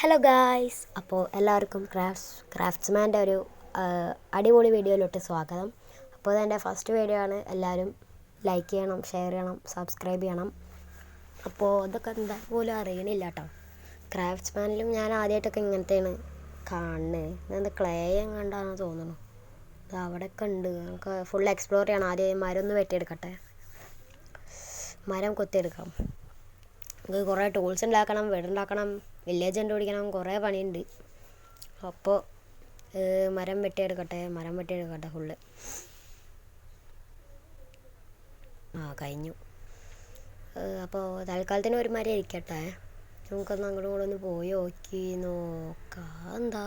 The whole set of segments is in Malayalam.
ഹലോ ഗായ്സ്, അപ്പോൾ എല്ലാവർക്കും ക്രാഫ്റ്റ്സ്മാൻ്റെ ഒരു അടിപൊളി വീഡിയോയിലോട്ട് സ്വാഗതം. അപ്പോൾ ഇതെൻ്റെ ഫസ്റ്റ് വീഡിയോ ആണ്. എല്ലാവരും ലൈക്ക് ചെയ്യണം, ഷെയർ ചെയ്യണം, സബ്സ്ക്രൈബ് ചെയ്യണം. അപ്പോൾ ഇതൊക്കെ എന്താ പോലും അറിയണില്ല കേട്ടോ. ക്രാഫ്റ്റ്സ്മാനിലും ഞാൻ ആദ്യമായിട്ടൊക്കെ ഇങ്ങനത്തെയാണ് കാണുന്നത്. ഇതെന്താ ക്ലേ കണ്ടാണെന്ന് തോന്നുന്നു. ഇത് അവിടെയൊക്കെ ഉണ്ട്. നമുക്ക് ഫുൾ എക്സ്പ്ലോർ ചെയ്യണം. ആദ്യം മരം ഒന്ന് വെട്ടിയെടുക്കട്ടെ. മരം കൊത്തിയെടുക്കാം. നമുക്ക് കുറേ ടൂൾസ് ഉണ്ടാക്കണം, വീടുണ്ടാക്കണം, വില്ലേജ് കണ്ടുപിടിക്കണം, കുറേ പണിയുണ്ട്. അപ്പോൾ മരം വെട്ടിയെടുക്കട്ടെ ഫുള്ള്. കഴിഞ്ഞു. അപ്പോൾ തൽക്കാലത്തിന് ഒരു മരം ഇരിക്കട്ടെ. നമുക്കൊന്ന് അങ്ങോട്ടും കൂടെ ഒന്ന് പോയി നോക്കാം. എന്താ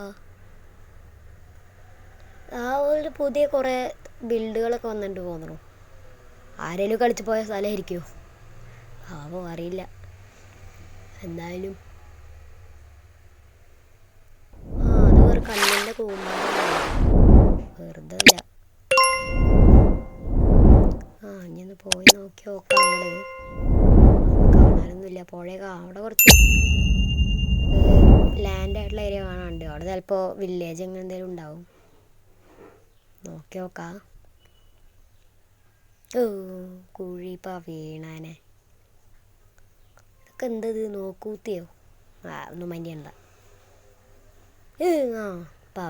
ഒരു പുതിയ കുറേ ബിൽഡുകളൊക്കെ വന്നിട്ട് തോന്നണു. ആരെങ്കിലും കളിച്ച് പോയ സ്ഥലമായിരിക്കുമോ? അറിയില്ല. എന്തായാലും അത് ഒരു കണ്ണിൻ്റെ വെറുതെ ഇല്ല. ഇനിയൊന്ന് പോയി നോക്കാം. അങ്ങോട്ട് കാണാനൊന്നുമില്ല. പുഴയൊക്കെ അവിടെ കുറച്ച് ലാൻഡായിട്ടുള്ള ഏരിയ കാണാനുണ്ട്. അവിടെ ചിലപ്പോൾ വില്ലേജ് അങ്ങനെ എന്തെങ്കിലും ഉണ്ടാവും. നോക്കാം. കുഴിപ്പാ വീണാനെ. ഇതൊക്കെ എന്തത് നോക്കൂത്തിയോ? ഒന്നും മൈൻഡ് ചെയ്യണ്ട.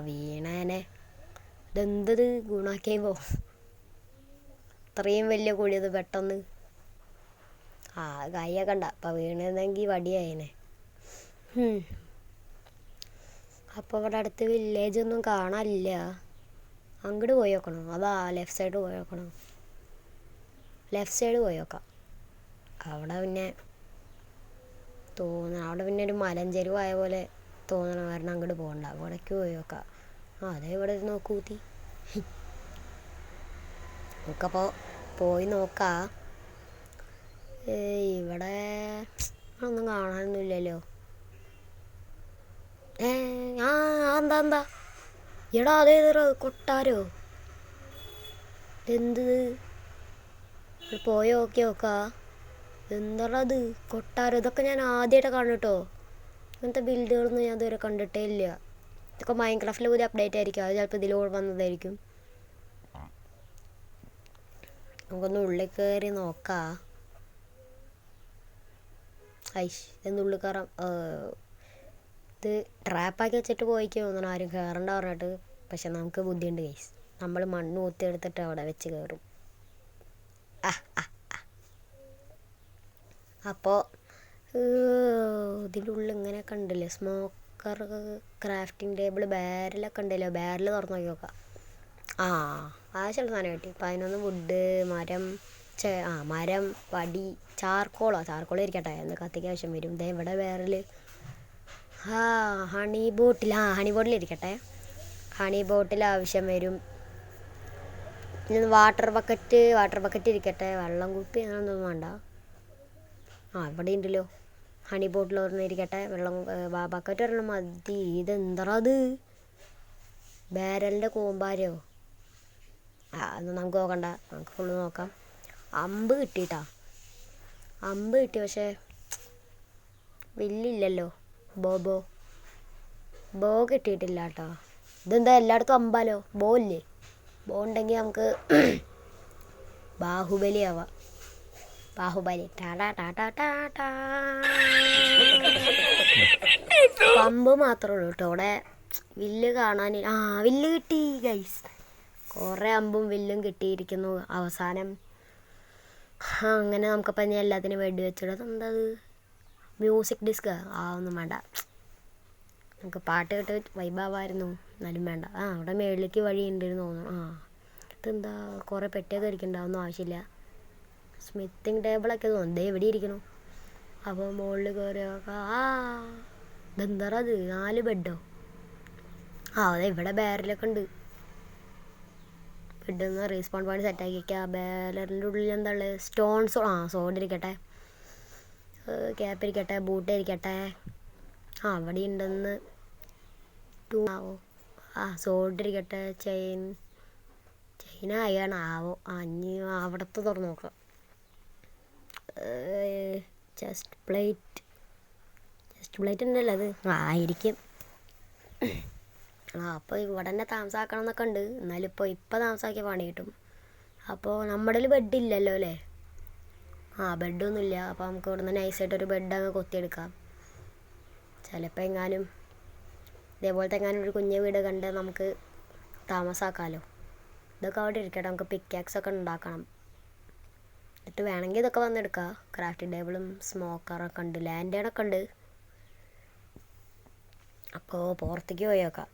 വീണാനെ. ഇതെന്തത് ഗുണാക്കിയപ്പോ അത്രയും വലിയ കുഴിയത് പെട്ടെന്ന്. കൈയൊക്കെ ഉണ്ട. അപ്പം വീണതെങ്കിൽ വടിയായേനെ. അപ്പോൾ ഇവിടെ അടുത്ത് വില്ലേജ് ഒന്നും കാണാനില്ല. അങ്ങോട്ട് പോയി നോക്കണം. ലെഫ്റ്റ് സൈഡ് പോയി നോക്കണം. അവിടെ പിന്നെ ഒരു മലഞ്ചെരുവായ പോലെ തോന്നണം. കാരണം അങ്ങോട്ട് പോകണ്ട. അവിടേക്ക് പോയി നോക്കാം. അതേ ഇവിടെ നോക്കൂത്തി. നമുക്കപ്പോൾ പോയി നോക്കാം. ഇവിടെ ഒന്നും കാണാനൊന്നുമില്ലല്ലോ. എന്താ എടാ, അതേതോ കൊട്ടാരോ? എന്ത് പോയി നോക്കാം. എന്താടാ അത്? കൊട്ടാരം. ഇതൊക്കെ ഞാൻ ആദ്യമായിട്ട് കാണും കേട്ടോ. ഇങ്ങനത്തെ ബിൽഡുകളൊന്നും ഞാൻ ഇതുവരെ കണ്ടിട്ടേ ഇല്ല. ഇതൊക്കെ മൈൻക്രാഫ്റ്റിൽ പുതിയ അപ്ഡേറ്റ് ആയിരിക്കും. അത് ചിലപ്പോൾ ഇതിലൂടെ വന്നതായിരിക്കും. നമുക്കൊന്ന് ഉള്ളിൽ കയറി നോക്കാം. ഇതെന്ന് ഉള്ളിൽ കയറാം. ഇത് ട്രാപ്പാക്കി വെച്ചിട്ട് പോയിക്ക് തോന്നണം. ആരും കയറണ്ട പറഞ്ഞിട്ട്. പക്ഷെ നമുക്ക് ബുദ്ധിയുണ്ട് ഗൈസ്. നമ്മൾ മണ്ണ് കുത്തിയെടുത്തിട്ട് അവിടെ വെച്ച് കയറും. അപ്പോൾ ഇതിൻ്റെ ഉള്ളിൽ ഇങ്ങനെയൊക്കെ ഉണ്ടല്ലോ. സ്മോക്കർ, ക്രാഫ്റ്റിംഗ് ടേബിൾ, ബാരലൊക്കെ ഉണ്ടല്ലോ. ബാരൽ തുറന്ന് നോക്കി നോക്കാം. ആവശ്യമുള്ള സാധനം കിട്ടി. 11 വുഡ്, മരം, വടി, ചാർക്കോൾ ഇരിക്കട്ടെ. എന്ന് കത്തിക്ക് ആവശ്യം വരും. ഇതേ ഇവിടെ ബാരൽ. ഹണി ബോട്ടിൽ ഇരിക്കട്ടെ. ഹണി ബോട്ടിൽ ആവശ്യം വരും. വാട്ടർ ബക്കറ്റ് ഇരിക്കട്ടെ. വെള്ളം കുപ്പി അങ്ങനൊന്നും വേണ്ട. ഇവിടെ ഉണ്ടല്ലോ ഹണി ബോട്ടിൽ ഓർന്നിരിക്കട്ടെ. ബക്കറ്റ് ഒരെണ്ണം മതി. ഇതെന്താ അത്? ബാരലിൻ്റെ കൂമ്പാരോ? അതൊന്നും നമുക്ക് നോക്കണ്ട. നമുക്ക് ഫുള്ള് നോക്കാം. അമ്പ് കിട്ടി. പക്ഷേ വില്ലില്ലല്ലോ. ബോ കിട്ടിയിട്ടില്ല കേട്ടോ. ഇതെന്താ എല്ലായിടത്തും അമ്പാലോ? ബോ ഇല്ലേ? ബോ ഉണ്ടെങ്കിൽ നമുക്ക് ബാഹുബലി ആവാം. പമ്പ് മാത്രമേ ഉള്ളൂ കേട്ടോ ഇവിടെ. വില്ല് കാണാൻ. വില്ല് കിട്ടി ഗൈസ്. കുറേ അമ്പും വില്ലും കിട്ടിയിരിക്കുന്നു അവസാനം. അങ്ങനെ നമുക്കപ്പം ഇനി എല്ലാത്തിനും വെടി വെച്ചിടും. അതെന്താ മ്യൂസിക് ഡിസ്ക്? ഒന്നും വേണ്ട. നമുക്ക് പാട്ട് കേട്ട് വൈബാവായിരുന്നു. എന്നാലും വേണ്ട. അവിടെ മേളിലേക്ക് വഴി ഉണ്ടെന്ന് തോന്നുന്നു. ഇതെന്താ കുറേ പെട്ടിയൊക്കെ ഇരിക്കണ്ടാവൊന്നും ആവശ്യമില്ല. സ്മിത്തിങ് ടേബിളൊക്കെ തോന്നുന്നു. എവിടെ ഇരിക്കണു? അപ്പോൾ മുകളിൽ കയറി നോക്കാം. ഇതെന്താ അത്? 4 ബെഡോ? അതെ, ഇവിടെ ബാരലൊക്കെ ഉണ്ട്. ബെഡൊന്ന് റീസ്പോൺ പോയിന്റ് സെറ്റാക്കി വയ്ക്കുക. ബാരലിൻ്റെ ഉള്ളിൽ എന്താ ഉള്ളത്? സ്റ്റോൺസോ? സോഡ് ഇരിക്കട്ടെ. ക്യാപ്പ് ഇരിക്കട്ടെ. ബൂട്ട് ഇരിക്കട്ടെ. അവിടെ ഉണ്ടെന്ന് സോഡ് ഇരിക്കട്ടെ. ചെയിനായാണ് ഇനി അവിടത്തെ തുറന്ന് നോക്കാം. ചെസ്റ്റ് ചെസ്റ്റ് പ്ലേറ്റ് തന്നെയല്ലേ അത്? ആയിരിക്കും. അപ്പോൾ ഇവിടെ തന്നെ താമസാക്കണം എന്നൊക്കെ ഉണ്ട്. എന്നാലും ഇപ്പോൾ താമസാക്കിയ പണി കിട്ടും. അപ്പോൾ നമ്മുടെ ബെഡില്ലല്ലോ അല്ലേ? ബെഡൊന്നുമില്ല. അപ്പോൾ നമുക്ക് ഇവിടെ നിന്ന് നൈസായിട്ടൊരു ബെഡ് അങ്ങ് കൊത്തിയെടുക്കാം. ചിലപ്പോൾ എങ്ങാനും ഇതേപോലത്തെ എങ്ങാനും ഒരു കുഞ്ഞു വീട് കണ്ട് നമുക്ക് താമസാക്കാമല്ലോ. ഇതൊക്കെ അവിടെ ഇരിക്കട്ടെ. നമുക്ക് പിക്കാക്സൊക്കെ ഉണ്ടാക്കണം. എന്നിട്ട് വേണമെങ്കിൽ ഇതൊക്കെ വന്നെടുക്കാം. ക്രാഫ്റ്റിംഗ് ടേബിളും സ്മോക്കറൊക്കെ ഉണ്ട്, ലാൻഡേണൊക്കെ ഉണ്ട്. അപ്പോൾ പുറത്തേക്ക് പോയി നോക്കാം.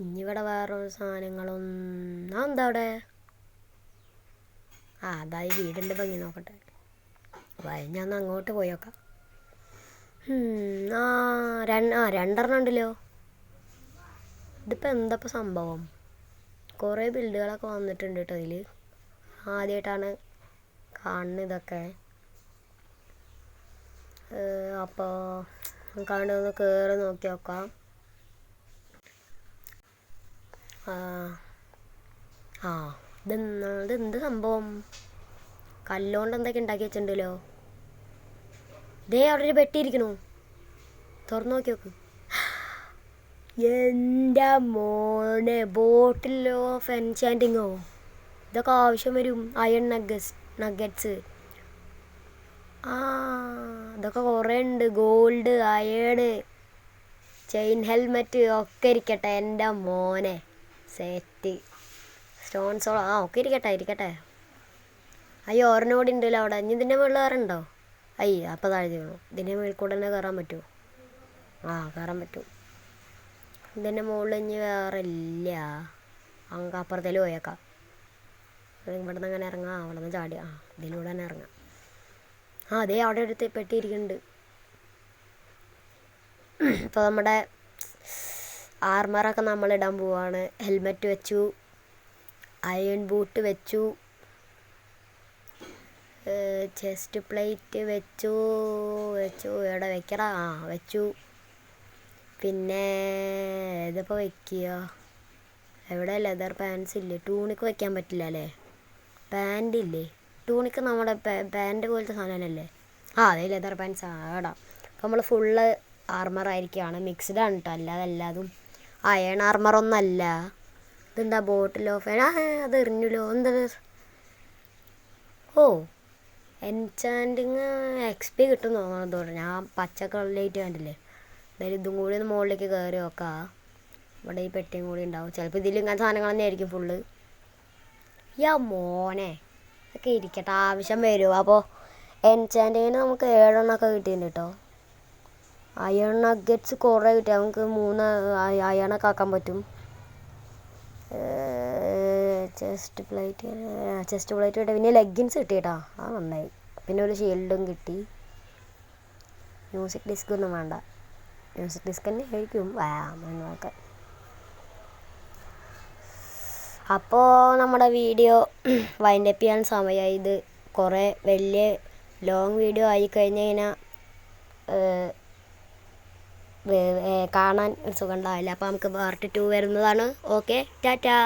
ഇനി ഇവിടെ വേറൊരു സാധനങ്ങളൊന്നും എന്താ അവിടെ? അതായത് വീടിൻ്റെ ഭംഗി നോക്കട്ടെ. ഞാൻ അങ്ങോട്ട് പോയി നോക്കാം. രണ്ടെണ്ണം ഉണ്ടല്ലോ. ഇതിപ്പോൾ എന്താ സംഭവം? കുറേ ബിൽഡുകളൊക്കെ വന്നിട്ടുണ്ട് കേട്ടോ ഇതിൽ. ആദ്യമായിട്ടാണ് കാണുന്നത് ഇതൊക്കെ. അപ്പോൾ നമുക്ക് ഒന്ന് കയറി നോക്കി നോക്കാം. ഇതെന്ത് സംഭവം? കല്ലുകൊണ്ട് എന്തൊക്കെ ഉണ്ടാക്കി വെച്ചിട്ടുണ്ടല്ലോ. ദേ അവിടെ ഒരു പെട്ടിയിരിക്കണു. തുറന്നു നോക്കി നോക്ക്. എൻ്റെ മോനെ, ബോട്ടിൽ ഓഫ് എൻചാൻറ്റിങ്ങോ? ഇതൊക്കെ ആവശ്യം വരും. Iron nuggets. ഇതൊക്കെ കുറേ ഉണ്ട്. ഗോൾഡ്, അയേണ്, ചെയിൻ, ഹെൽമെറ്റ് ഒക്കെ ഇരിക്കട്ടെ. എൻ്റെ മോനെ സെറ്റ്. സ്റ്റോൺസോളോ ഒക്കെ ഇരിക്കട്ടെ. അയ്യോ ഓരനോടി ഉണ്ടല്ലോ അവിടെ. ഇനി ഇതിൻ്റെ മുകളിൽ കയറുണ്ടോ? അപ്പോൾ താഴെ വീണു. ഇതിൻ്റെ മുകളിൽ കൂടെ തന്നെ കയറാൻ പറ്റുമോ? കയറാൻ പറ്റും. ഇതിൻ്റെ മുകളിൽ ഇനി വേറെ ഇല്ല. അങ്ങ് അപ്പുറത്തേൽ പോയേക്കാം. ഇവിടെ നിന്ന് അങ്ങനെ ഇറങ്ങാം. അവിടെ നിന്ന് ചാടി ഇതിലൂടെ തന്നെ ഇറങ്ങാം. അതേ അവിടെ ഒരു പെട്ടി ഇരിക്കുന്നുണ്ട്. ഇപ്പോൾ നമ്മുടെ ആർമറൊക്കെ നമ്മളിടാൻ പോവാണ്. ഹെൽമെറ്റ് വെച്ചു, അയൺ ബൂട്ട് വെച്ചു, ചെസ്റ്റ് പ്ലേറ്റ് വെച്ചു. എവിടെ വെക്കടാ? വെച്ചു. പിന്നെ ഇതിപ്പോൾ വയ്ക്കുക എവിടെ? ലെതർ പാൻസ് ഇല്ലേ? ടൂണിക്ക് വയ്ക്കാൻ പറ്റില്ല അല്ലേ? പാൻ്റ് ഇല്ലേ? ടൂണിക്ക് നമ്മുടെ പാൻറ്റ് പോലത്തെ സാധനമല്ലേ? അതെ ലെതർ പാൻസ് ആടാ. അപ്പോൾ നമ്മൾ ഫുള്ള് ആർമറായിരിക്കുകയാണ്. മിക്സ്ഡാണ് കേട്ടോ, അല്ലാതെ എല്ലാതും അയൺ ആർമറൊന്നല്ല. ഇതെന്താ ബോട്ടിൽ ഓഫ് അത് എറിഞ്ഞല്ലോ. എന്തത്? എൻചാൻറ്റിങ് XP കിട്ടും തോന്നുന്നു. ഞാൻ പച്ച കളറിലായിട്ട് കണ്ടില്ലേ. എന്തായാലും ഇതും കൂടി ഒന്ന് മുകളിലേക്ക് കയറി നോക്കാം. ഇവിടെ ഈ പെട്ടിയും കൂടി ഉണ്ടാവും. ചിലപ്പോൾ ഇതിൽ ഇങ്ങനത്തെ സാധനങ്ങൾ തന്നെ ആയിരിക്കും ഫുള്ള്. മോനെ ഇതൊക്കെ ഇരിക്കട്ടെ, ആവശ്യം വരുമോ? അപ്പോൾ എൻചാൻറ്റിങ്ങിന് നമുക്ക് 7 എണ്ണമൊക്കെ കിട്ടിയിട്ടുണ്ട് കേട്ടോ. അയൺ നഗറ്റ്സ് കുറേ കിട്ടി. നമുക്ക് 3 അയണൊക്കെ ആക്കാൻ പറ്റും. ചെസ്റ്റ് പ്ലേറ്റ് കിട്ടി. പിന്നെ ലെഗിൻസ് കിട്ടി കേട്ടോ. നന്നായി. പിന്നെ ഒരു ഷീൽഡും കിട്ടി. മ്യൂസിക് ഡിസ്ക് ഒന്നും വേണ്ട. മ്യൂസിക് ഡിസ്ക് തന്നെ ആയിരിക്കും നോക്കാൻ. അപ്പോൾ നമ്മുടെ വീഡിയോ വൈൻഡപ്പ് ചെയ്യാൻ സമയമായി. ഇത് കുറേ വലിയ ലോങ് വീഡിയോ ആയി കഴിഞ്ഞ് കഴിഞ്ഞാൽ കാണാൻ ഒരു സുഖം ഉണ്ടാവില്ല. അപ്പോൾ നമുക്ക് പാർട്ട് 2 വരുന്നതാണ്. ഓക്കെ, ടാറ്റാ.